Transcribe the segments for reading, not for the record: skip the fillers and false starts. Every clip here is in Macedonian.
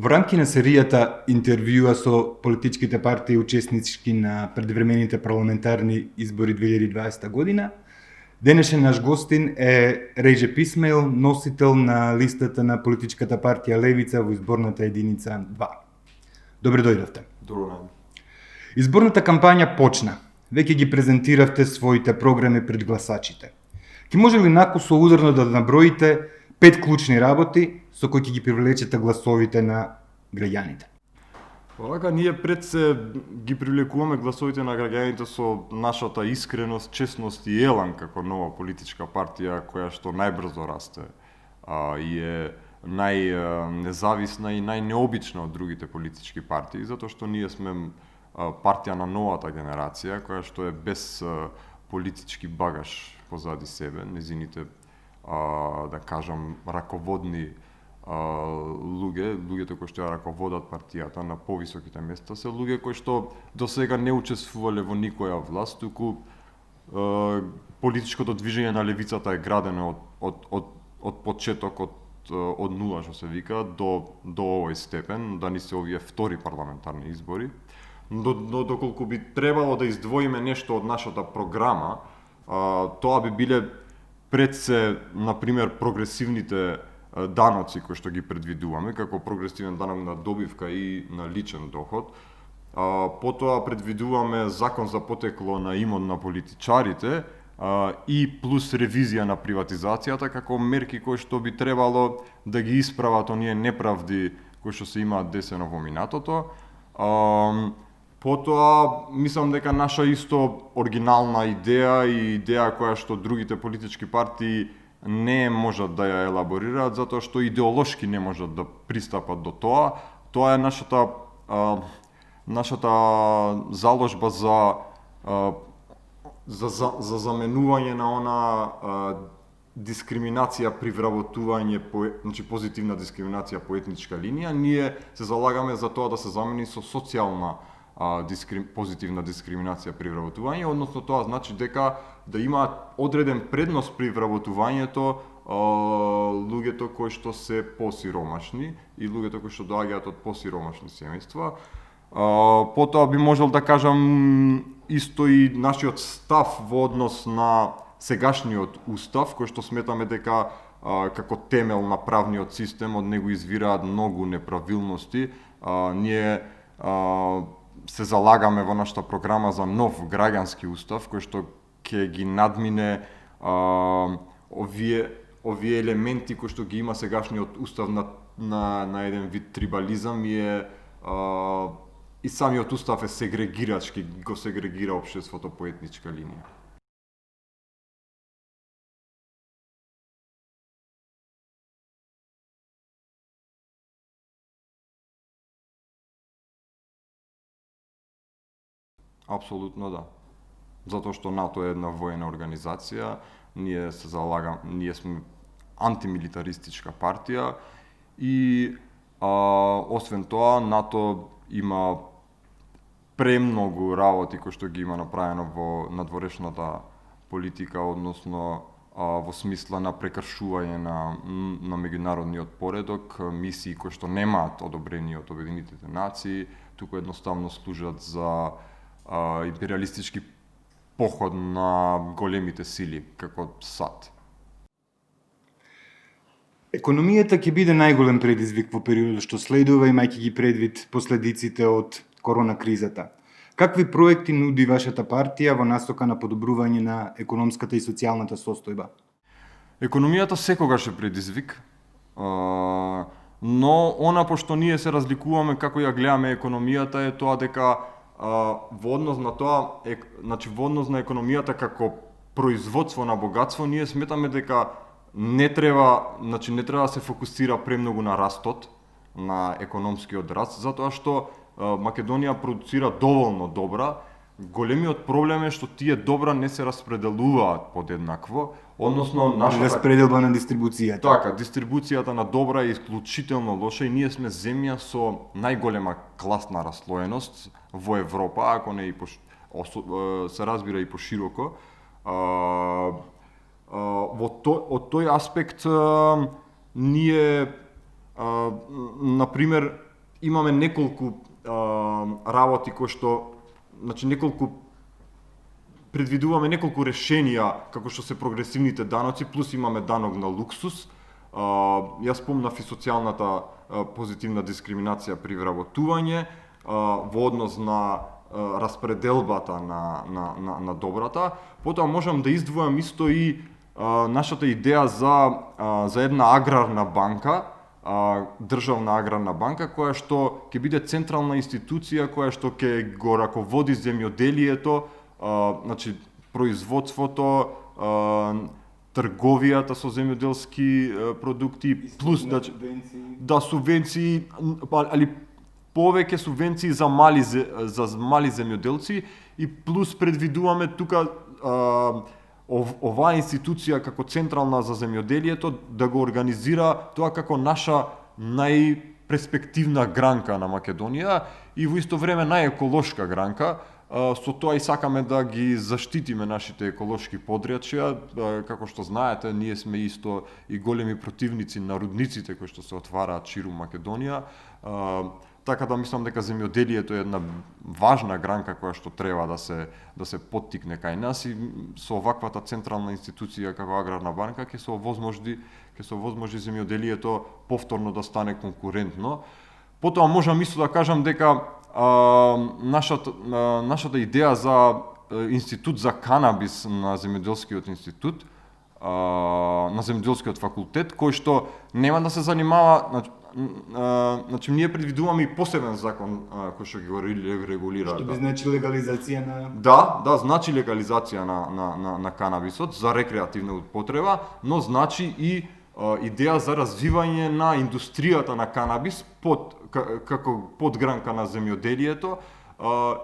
Во рамки на серијата интервјуа со политичките партии учеснички на предвремените парламентарни избори 2020 година, денешен наш гостин е Рејже Писмаил, носител на листата на политичката партија Левица во изборната единица 2. Добре дојдовте. Добро ден. Изборната кампања почна. Веќе ги презентиравте своите програми пред гласачите. Ки може ли накусо ударно да наброите 5 клучни работи со кои ќе ги привлечете гласовите на граѓаните? Вака, ние пред се ги привлекуваме гласовите на граѓаните со нашата искреност, честност и елан како нова политичка партија која што најбрзо расте и е најнезависна и најнеобична од другите политички партии, затоа што ние сме партија на новата генерација која што е без политички багаж позади себе. Незините, да кажам, раководни луѓето кои што ја раководат партијата на повисоките места се луѓе кои што досега не учествувале во никоја власт, туку политичкото движење на левицата е градено од почеток, од нула, што се вика, до овој степен, да ни се овие втори парламентарни избори. Но доколку би требало да издвоиме нешто од нашата програма, тоа би биле пред се, например, прогресивните даноци кои што ги предвидуваме, како прогресивен данок на добивка и на личен доход. Потоа предвидуваме закон за потекло на имот на политичарите и плюс ревизија на приватизацијата како мерки кои што би требало да ги исправат оние неправди кои што се имаат десено во минатото. Потоа, мислам дека наша исто оригинална идеја и идеја која што другите политички партии не можат да ја елаборираат, затоа што идеолошки не можат да пристапат до тоа. Тоа е нашата заложба за заменување на она дискриминација при вработување, значи позитивна дискриминација по етничка линија. Ние се залагаме за тоа да се замени со социјална позитивна дискриминација при вработување, односно тоа значи дека да имаат одреден предност при вработувањето луѓето кои што се посиромашни и луѓето кои што доаѓаат од посиромашни семејства. Потоа би можел да кажам исто и нашиот став во однос на сегашниот устав, кој што сметаме дека како темел на правниот систем од него извираат многу неправилности. Ние се залагаме во нашата програма за нов граѓански устав кој што ќе ги надмине овие елементи кои што ги има сегашниот устав на еден вид трибализам и самиот устав е сегрегирачки, го сегрегира општеството по етничка линија. Апсолутно да. Затоа што НАТО е една воена организација, ние сме антимилитаристичка партија и освен тоа НАТО има премногу работи кои што ги има направено во надворешната политика, односно во смисла на прекршување на меѓународниот поредок, мисии кои што немаат одобрение од Обединетите нации, туку едноставно служат за империалистички поход на големите сили, како САД. Економијата ќе биде најголем предизвик во периодот што следува, имајќи ги предвид последиците од корона кризата. Какви проекти нуди вашата партија во насока на подобрување на економската и социјалната состојба? Економијата секогаш е предизвик, но она пошто ние се разликуваме како ја гледаме економијата е тоа дека во однос на тоа, значи во однос на економијата како производство на богатство, ние сметаме дека не треба да се фокусира премногу на растот, на економскиот раст, затоа што Македонија продуцира доволно добра. Големиот проблем е што тие добра не се распределуваат подеднакво, односно нашата распределба на дистрибуцијата. Така, дистрибуцијата на добра е исклучително лоша и ние сме земја со најголема класна раслоеност во Европа, ако не и се разбира и пошироко. Од тој аспект ние например имаме неколку работи кои што, значи неколку предвидуваме неколку решенија како што се прогресивните даноци, плюс имаме данок на луксус. Јас спомнав и социјалната позитивна дискриминација при вработување во однос на распределбата на добрата. Потоа можам да издвојам исто и нашата идеја за една аграрна банка, државна аграрна банка, која што ќе биде централна институција, која што ќе го раководи земјоделието, значи производството, трговијата со земјоделски продукти, плюс да субвенции, али повеќе субвенции за мали земјоделци и плюс предвидуваме тука оваа институција како централна за земјоделието да го организира тоа како наша најперспективна гранка на Македонија и во исто време најеколошка гранка. Со тоа и сакаме да ги заштитиме нашите еколошки подрачја. Како што знаете, ние сме исто и големи противници на рудниците кои што се отвараат ширум Македонија. Така да мислам дека земјоделието е една важна гранка која што треба да се поттикне кај нас и со оваквата централна институција како аграрна банка ќе се овозможи земјоделието повторно да стане конкурентно. Потоа можам исто да кажам дека нашата идеја за институт за канабис на земјоделскиот институт, на земјоделскиот факултет, кој што нема да се занимава, значи ние предвидуваме и посебен закон кој што ги го регулира. Што би значи легализација на... Да, значи легализација на канабисот за рекреативна употреба, но значи и идеја за развивање на индустријата на канабис како подгранка на земјоделието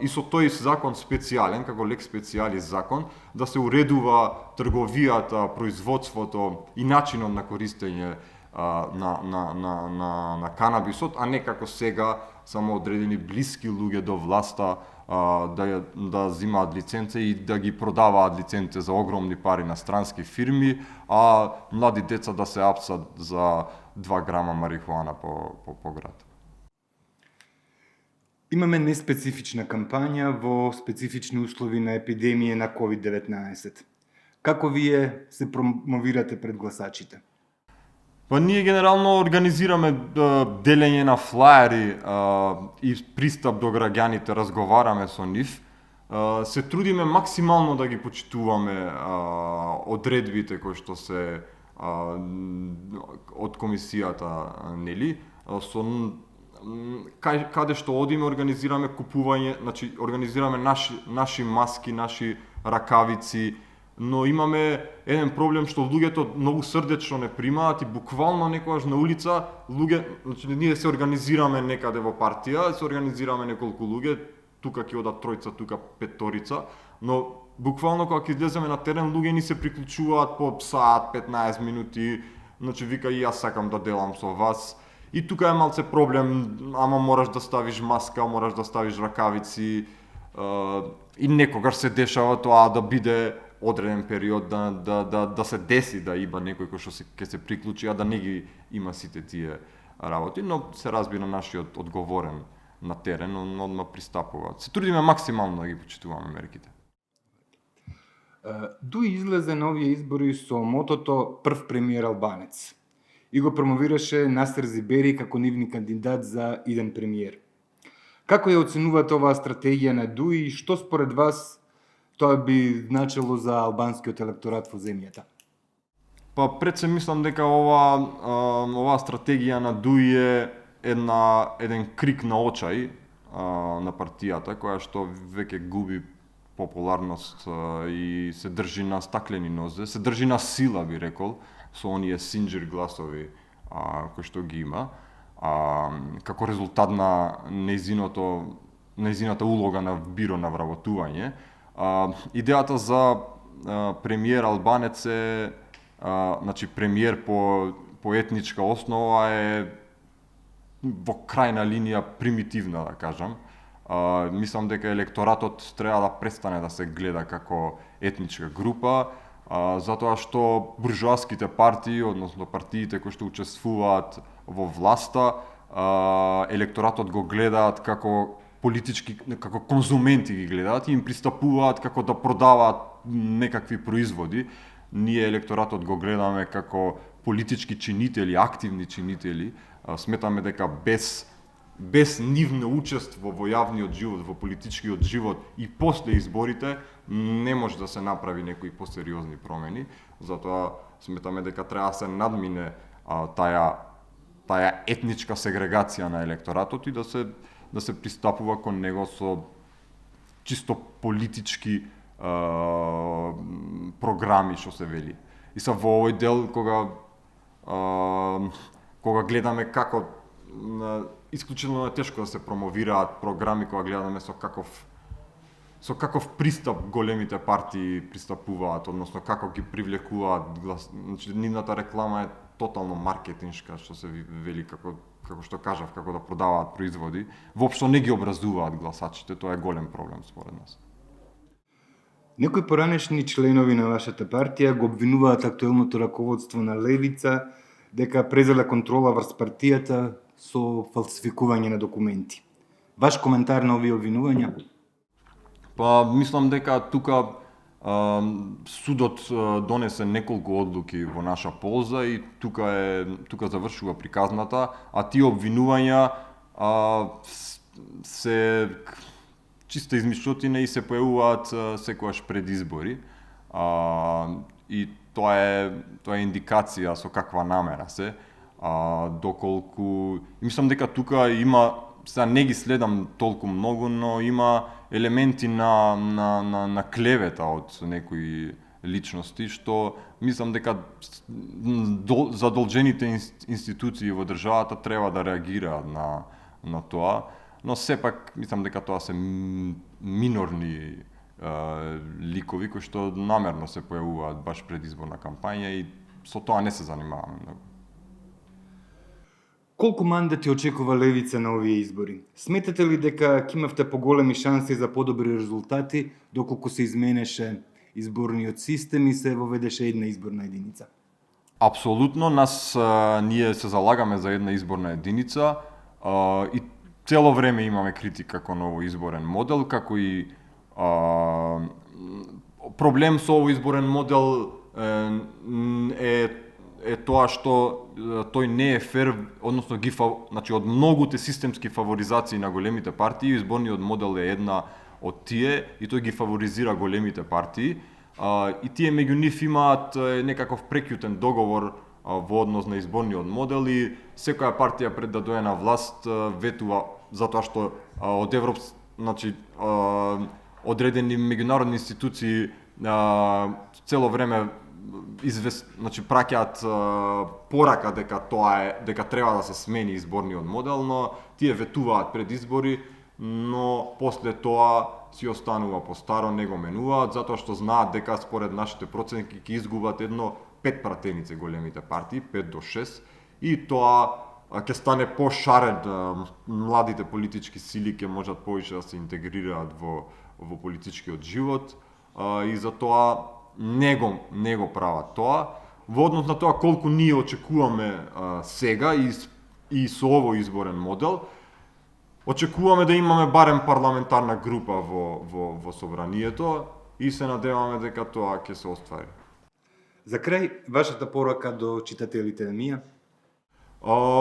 и со тој закон специјален, како лек специјалис закон, да се уредува трговијата, производството и начинот на користење на канабисот, а не како сега само одредени блиски луѓе до власта да земаат лиценце и да ги продаваат лиценце за огромни пари на странски фирми, а млади деца да се апсат за 2 грама марихуана по град. Имаме неспецифична кампања во специфични услови на епидемија на COVID-19. Како вие се промовирате пред гласачите? Па ние генерално организираме делење на флаери и пристап до граѓаните, разговараме со нив. Се трудиме максимално да ги почитуваме одредбите кои што се од комисијата, нели? Каде што одиме организираме купување, значи организираме наши маски, наши ракавици, но имаме еден проблем што луѓето многу срдечно не примаат и буквално некогаш на улица значи ние се организираме некаде во партија, се организираме неколку луѓе, тука ќе одат тројца, тука петорица, но буквално кога ќе излеземе на терен, луѓе ни се приклучуваат по саат, 15 минути, значи вика и јас сакам да делам со вас. И тука е малце проблем, ама мораш да ставиш маска, мораш да ставиш ракавици и некогаш се дешава тоа да биде одреден период да се деси да има некој кој што ќе се приклучи, а да не ги има сите тие работи, но се разбира нашиот одговорен на терен, он одма пристапува. Се трудиме максимално да ги почитуваме мерките. Дуи излезе на овие избори со мотото "Прв премиер албанец" и го промовираше Насер Зибери како нивни кандидат за иден премиер. Како ја оценувате оваа стратегија на Дуи и што според вас тоа би значило за албанскиот електорат во земјата? Па пред се мислам дека оваа стратегија на Дуи е еден крик на очај на партијата, која што веќе губи популарност и се држи на стаклени нозе, се држи на сила, би рекол, со оние синџир гласови кои што ги има, како резултат на нејзината улога на биро на вработување. Идејата за премиер албанец е, значи премиер по етничка основа е во крајна линија примитивна, да кажам. Мислам дека електоратот треба да престане да се гледа како етничка група, затоа што буржоаските партии, односно партиите кои што учествуваат во власта, електоратот го гледаат како политички, како конзументи ги гледаат и им пристапуваат како да продаваат некакви производи. Ние електоратот го гледаме како политички чинители, активни чинители. Сметаме дека без нивно учество во јавниот живот, во политичкиот живот и после изборите не може да се направи некои посериозни промени. Затоа сметаме дека треба да се надмине таа етничка сегрегација на електоратот и да се пристапува кон него со чисто политички програми, што се вели. И са во овој дел кога гледаме како исклучително е тешко да се промовираат програми, кога гледаме со каков пристап големите партии пристапуваат, односно како ги привлекуваат глас. Значи, нивната реклама е тотално маркетиншка, што се вели како што кажав, како да продаваат производи. Воопшто не ги образуваат гласачите, тоа е голем проблем според нас. Некои поранешни членови на вашата партија го обвинуваат актуелното раководство на Левица дека презела контрола врз партијата со фалсификување на документи. Ваш коментар на овие обвинувања? Па, мислам дека тука судот донесе неколку одлуки во наша полза и тука завршува приказната, а тие обвинувања се чиста измишлотина и се појавуваат секогаш пред избори. И тоа е индикација со каква намера се. Доколку мислам дека тука има, сега не ги следам толку многу, но има елементи на клевета од некои личности, што мислам дека задолжените институции во државата треба да реагираат на тоа, но сепак мислам дека тоа се минорни ликови кои што намерно се појавуваат баш пред изборна кампања и со тоа не се занимаваме многу. Колку мандати очекува Левица на овие избори? Сметате ли дека ќе имавте поголеми шанси за подобри резултати доколку се изменеше изборниот систем и се воведеше една изборна единица? Апсолутно, ние се залагаме за една изборна единица и цело време имаме критика кон овој изборен модел, како и проблем со овој изборен модел е тоа што тој не е фер, односно значи од многуте системски фаворизации на големите партии, изборниот модел е една од тие и тој ги фаворизира големите партии. И тие меѓу нив имаат некаков прекјутен договор во однос на изборниот модел и секоја партија пред да дојде на власт ветува затоа што од значи одредени меѓународни институции цело време значи праќаат порака дека треба да се смени изборниот модел, но тие ветуваат пред избори, но после тоа си останува по старо, не го менуваат, затоа што знаат дека според нашите проценки ќе изгубат едно 5 пратеници големите партии, 5 до 6, и тоа ќе стане пошаред, младите политички сили ќе можат повеќе да се интегрираат во политичкиот живот и затоа не го прават тоа. Во однос на тоа колку ние очекуваме сега и со овој изборен модел, очекуваме да имаме барем парламентарна група во собранието и се надеваме дека тоа ќе се оствари. За крај, вашата порака до читателите на МИА?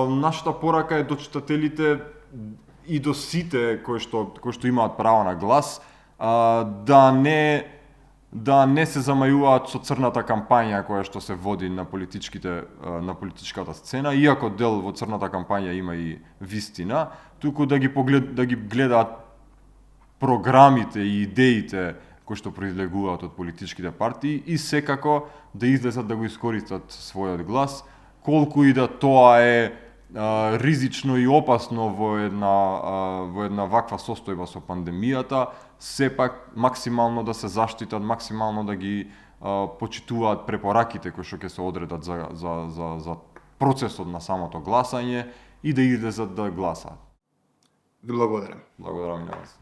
Нашата порака е до читателите и до сите кои што имаат право на глас, да не се замајуваат со црната кампања која што се води на политичката сцена, иако дел во црната кампања има и вистина, туку да ги гледаат програмите и идеите кои што произлегуваат од политичките партии и секако да излезат да го искористат својот глас, колку и да тоа е ризично и опасно во една ваква состојба со пандемијата, сепак максимално да се заштитат, максимално да ги почитуваат препораките кои што ќе се одредат за процесот на самото гласање и да излезат да гласаат. Ви благодарам. Благодарам и на вас.